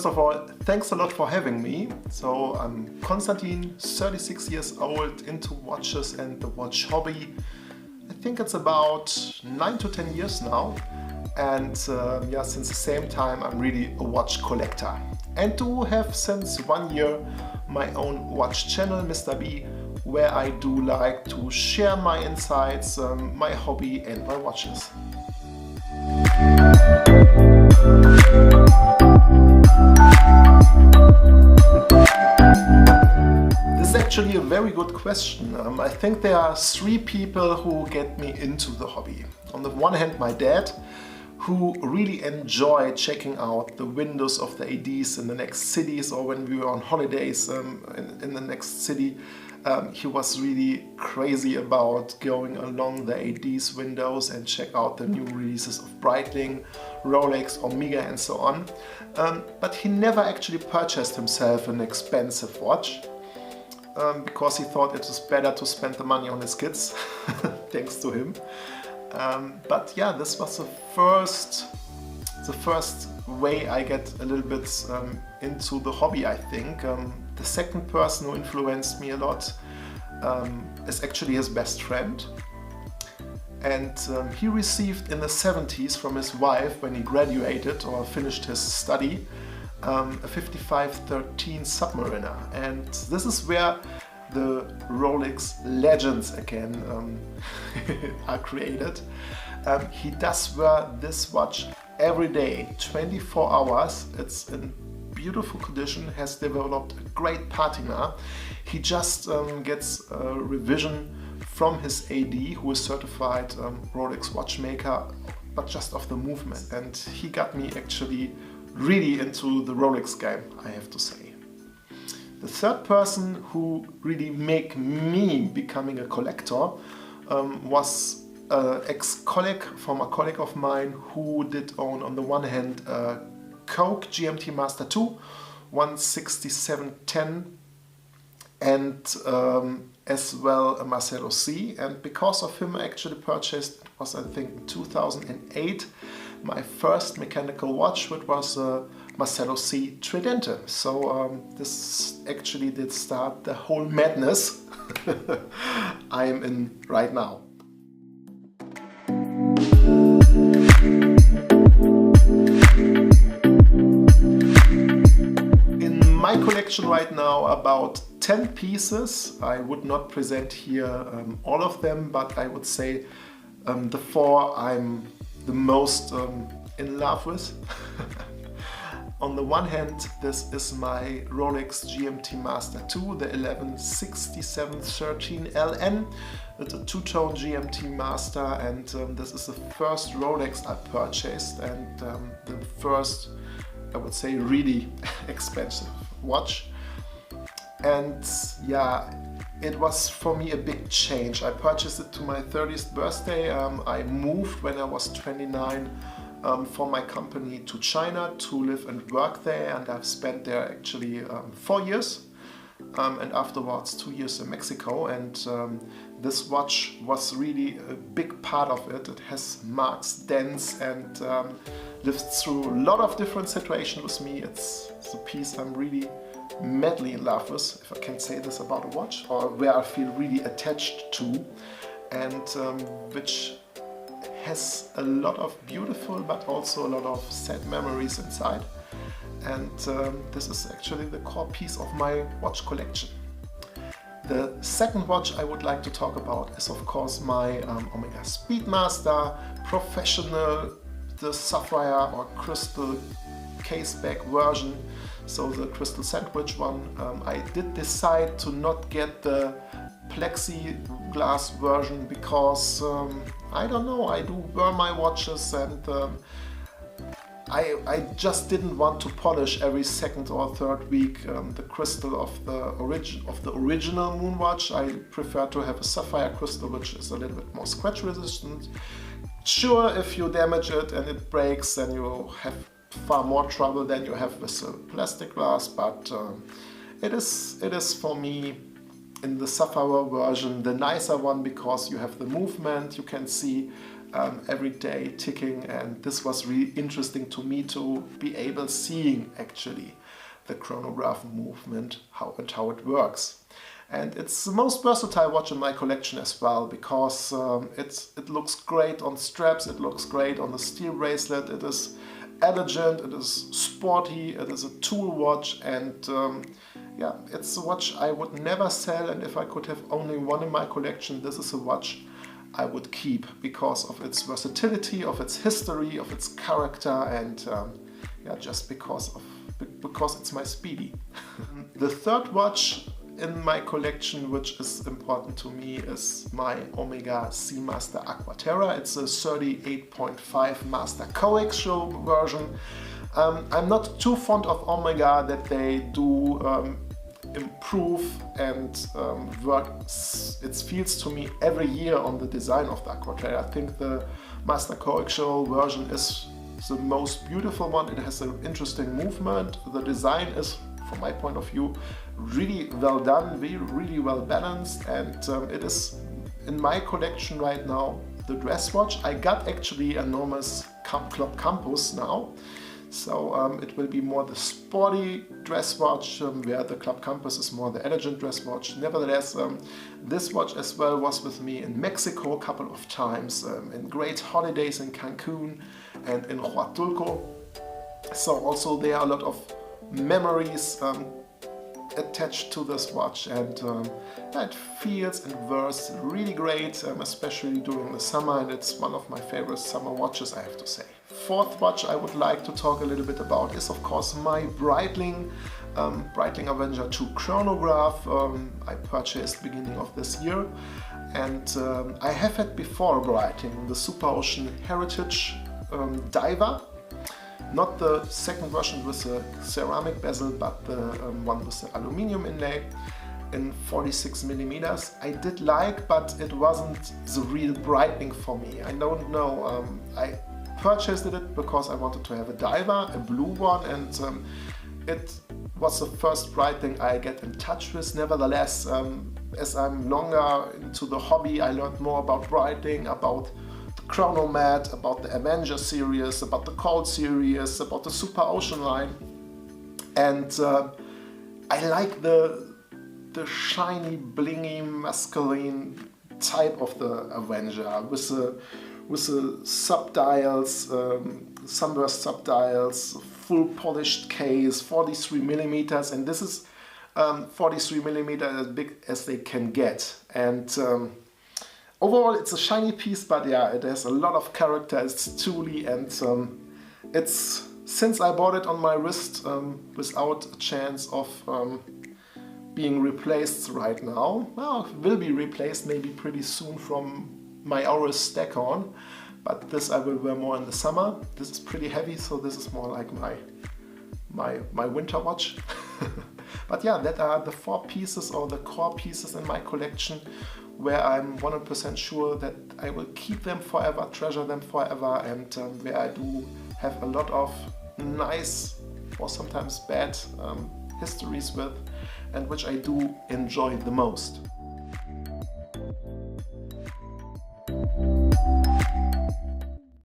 first of all, thanks a lot for having me. So I'm Konstantin, 36 years old, into watches and the watch hobby. I think it's about 9 to 10 years now. And yeah, since the same time I'm really a watch collector. And do have since 1 year my own watch channel, Mr. B, where I do like to share my insights, my hobby and my watches. This is actually a very good question. I think there are 3 people who get me into the hobby. On the one hand, my dad, who really enjoyed checking out the windows of the ADs in the next cities, or when we were on holidays in the next city. He was really crazy about going along the ADs windows and check out the new releases of Breitling, Rolex, Omega and so on. But he never actually purchased himself an expensive watch because he thought it was better to spend the money on his kids, thanks to him. But yeah, this was the first way I get a little bit into the hobby, I think. The second person who influenced me a lot is actually his best friend. And he received in the 70s from his wife, when he graduated or finished his study, a 5513 Submariner. And this is where the Rolex legends again are created. He does wear this watch every day, 24 hours. It's in beautiful condition, has developed a great patina. He just gets a revision from his AD, who is certified Rolex watchmaker, but just of the movement. And he got me actually really into the Rolex game, I have to say. The third person who really made me becoming a collector was an ex-colleague, former colleague of mine, who did own on the one hand a Coke GMT Master 2 16710 and as well a Marcelo C, and because of him I actually purchased, it was I think in 2008, my first mechanical watch, which was a Marcelo C Tridente. So this actually did start the whole madness I am in right now. In my collection right now, about 10 pieces. I would not present here all of them, but I would say the 4 I'm the most in love with. On the one hand, this is my Rolex GMT Master 2, the 116713 LN. It's a 2-tone GMT Master, and this is the first Rolex I purchased, and the first, I would say, really expensive watch. And yeah, it was for me a big change. I purchased it to my 30th birthday. I moved when I was 29 for my company to China to live and work there, and I've spent there actually 4 years and afterwards 2 years in Mexico. And this watch was really a big part of it. It has marks, dents, and lived through a lot of different situations with me. It's a piece I'm really madly in love with, if I can say this about a watch, or where I feel really attached to, and which has a lot of beautiful but also a lot of sad memories inside. And this is actually the core piece of my watch collection. The second watch I would like to talk about is of course my Omega Speedmaster Professional, the sapphire or crystal caseback version, so the crystal sandwich one. I did decide to not get the plexiglass version because I don't know, I do wear my watches, and I just didn't want to polish every second or third week the crystal of the original moon watch. I prefer to have a sapphire crystal, which is a little bit more scratch resistant. Sure, if you damage it and it breaks, then you have far more trouble than you have with a plastic glass, but it is for me in the Sapphire version, the nicer one, because you have the movement, you can see every day ticking, and this was really interesting to me to be able seeing actually the chronograph movement, how it works. And it's the most versatile watch in my collection as well, because it looks great on straps, it looks great on the steel bracelet, it is elegant, it is sporty, it is a tool watch, and yeah, it's a watch I would never sell, and if I could have only one in my collection, this is a watch I would keep because of its versatility, of its history, of its character, and yeah, just because it's my Speedy. The third watch in my collection, which is important to me, is my Omega Seamaster Aquaterra. It's a 38.5 master coaxial version. I'm not too fond of Omega, that they do improve and work, it feels to me, every year on the design of the Aquaterra. I think the master coaxial version is the most beautiful one. It has an interesting movement. The design is, from my point of view, really well done, really well balanced, and it is in my collection right now the dress watch. I got actually a enormous Club Campus now, so it will be more the sporty dress watch, where the Club Campus is more the elegant dress watch. Nevertheless, this watch as well was with me in Mexico a couple of times, in great holidays in Cancun and in Huatulco. So also there are a lot of memories attached to this watch, and it feels and wears really great, especially during the summer, and it's one of my favorite summer watches, I have to say. Fourth watch I would like to talk a little bit about is of course my Breitling Avenger 2 chronograph. I purchased beginning of this year, and I have had before Breitling the Super Ocean Heritage diver. Not the second version with the ceramic bezel, but the one with the aluminium inlay in 46 millimeters. I did like, but it wasn't the real Breitling for me. I don't know. I purchased it because I wanted to have a diver, a blue one, and it was the first Breitling I get in touch with. Nevertheless, as I'm longer into the hobby, I learned more about Breitling, about Chronomat, about the Avenger series, about the Cold series, about the Super Ocean line, and I like the shiny, blingy, masculine type of the Avenger with the subdials, sunburst subdials, full polished case, 43 millimeters, and this is 43 millimeters, as big as they can get, and overall, it's a shiny piece, but yeah, it has a lot of character, it's tooly, and it's, since I bought it on my wrist without a chance of being replaced right now, well, it will be replaced maybe pretty soon from my Aorus stack on, but this I will wear more in the summer. This is pretty heavy, so this is more like my winter watch. But yeah, that are the 4 pieces or the core pieces in my collection, where I'm 100% sure that I will keep them forever, treasure them forever, and where I do have a lot of nice or sometimes bad histories with, and which I do enjoy the most.